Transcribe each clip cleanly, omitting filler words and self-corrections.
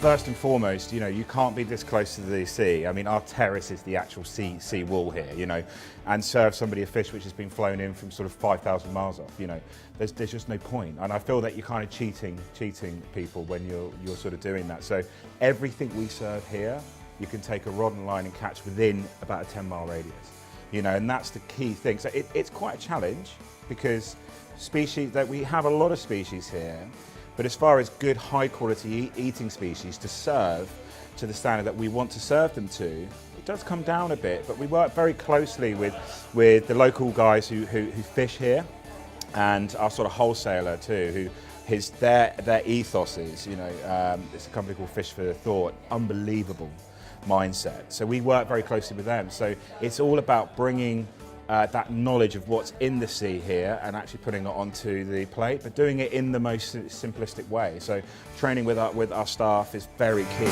first and foremost, you know, you can't be this close to the sea. I mean, our terrace is the actual sea wall here, you know, and serve somebody a fish which has been flown in from sort of 5,000 miles off, you know, there's just no point. And I feel that you're kind of cheating people when you're sort of doing that. So everything we serve here, you can take a rod and line and catch within about a 10-mile radius, you know, and that's the key thing. So it's quite a challenge because species that we have a lot of species here. But as far as good, high-quality eating species to serve to the standard that we want to serve them to, it does come down a bit. But we work very closely with the local guys who fish here, and our sort of wholesaler too, their ethos is, you know, it's a company called Fish for Thought, unbelievable mindset. So we work very closely with them. So it's all about bringing that knowledge of what's in the sea here and actually putting it onto the plate, but doing it in the most simplistic way. So training with our staff is very key.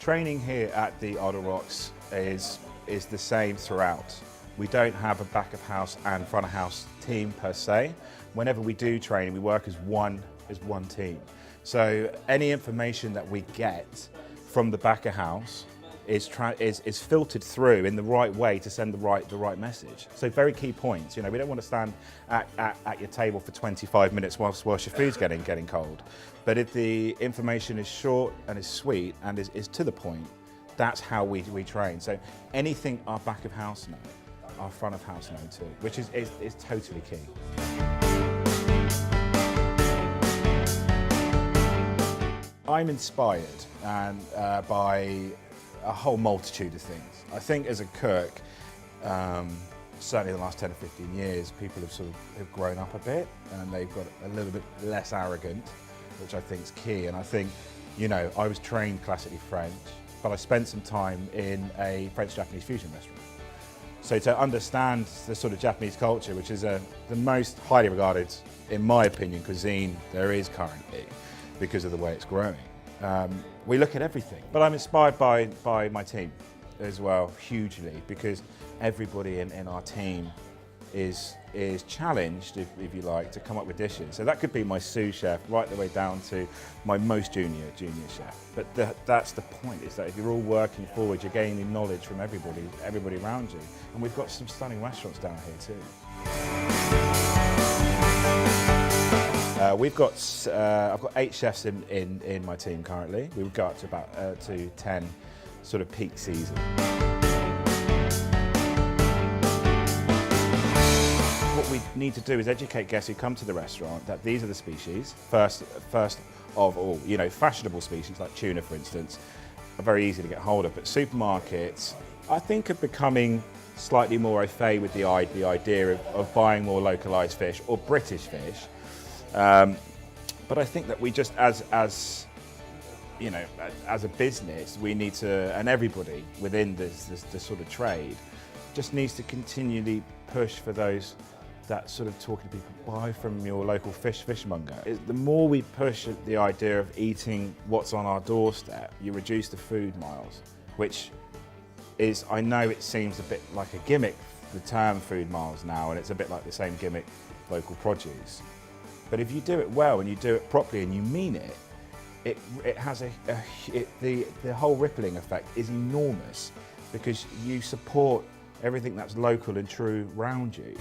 Training here at the Idle Rocks is the same throughout. We don't have a back of house and front of house team per se. Whenever we do training, we work as one team. So any information that we get from the back of house is filtered through in the right way to send the right message. So very key points. You know, we don't want to stand at your table for 25 minutes whilst your food's getting cold. But if the information is short and is sweet and is to the point, that's how we train. So anything our back of house know, our front of house know too, which is totally key. I'm inspired by a whole multitude of things. I think as a cook, certainly in the last 10 or 15 years, people have grown up a bit and they've got a little bit less arrogant, which I think is key. And I think, you know, I was trained classically French, but I spent some time in a French-Japanese fusion restaurant. So to understand the sort of Japanese culture, which is the most highly regarded, in my opinion, cuisine there is currently, because of the way it's growing. We look at everything. But I'm inspired by my team as well, hugely, because everybody in our team is challenged, if you like, to come up with dishes. So that could be my sous chef, right the way down to my most junior chef. But that's the point, is that if you're all working forward, you're gaining knowledge from everybody around you. And we've got some stunning restaurants down here too. I've got 8 chefs in my team currently. We would go up to about to 10 sort of peak season. What we need to do is educate guests who come to the restaurant that these are the species, first of all. You know, fashionable species like tuna, for instance, are very easy to get hold of, but supermarkets, I think, are becoming slightly more au fait with the idea of buying more localised fish or British fish. But I think that we just, as you know, as a business, we need to, and everybody within this sort of trade, just needs to continually push for those that sort of talking to people, buy from your local fishmonger. The more we push the idea of eating what's on our doorstep, you reduce the food miles, which is, I know it seems a bit like a gimmick, the term food miles now, and it's a bit like the same gimmick, local produce. But if you do it well and you do it properly and you mean it, it has the whole rippling effect is enormous, because you support everything that's local and true around you.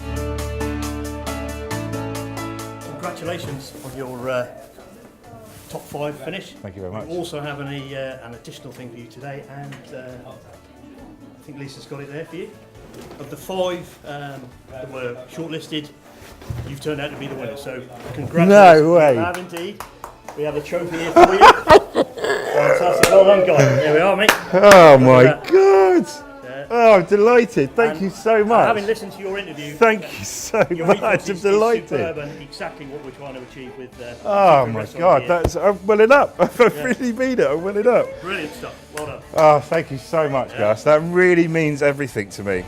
Congratulations on your top 5 finish. Thank you very much. We also have an additional thing for you today, and I think Lisa's got it there for you. Of the 5 that were shortlisted, you've turned out to be the winner, so congratulations. No way. We have indeed. We have a trophy here for you. Fantastic. Well done, Guy. There we are, mate. Oh my God. Oh, I'm delighted. Thank you so much. Having listened to your interview, thank you so much. I'm delighted. Superb, and exactly what we're trying to achieve with. Oh my God, I'm welling up. I've really mean it. I'm welling up. Brilliant stuff. Well done. Oh, thank you so much, Gus. That really means everything to me.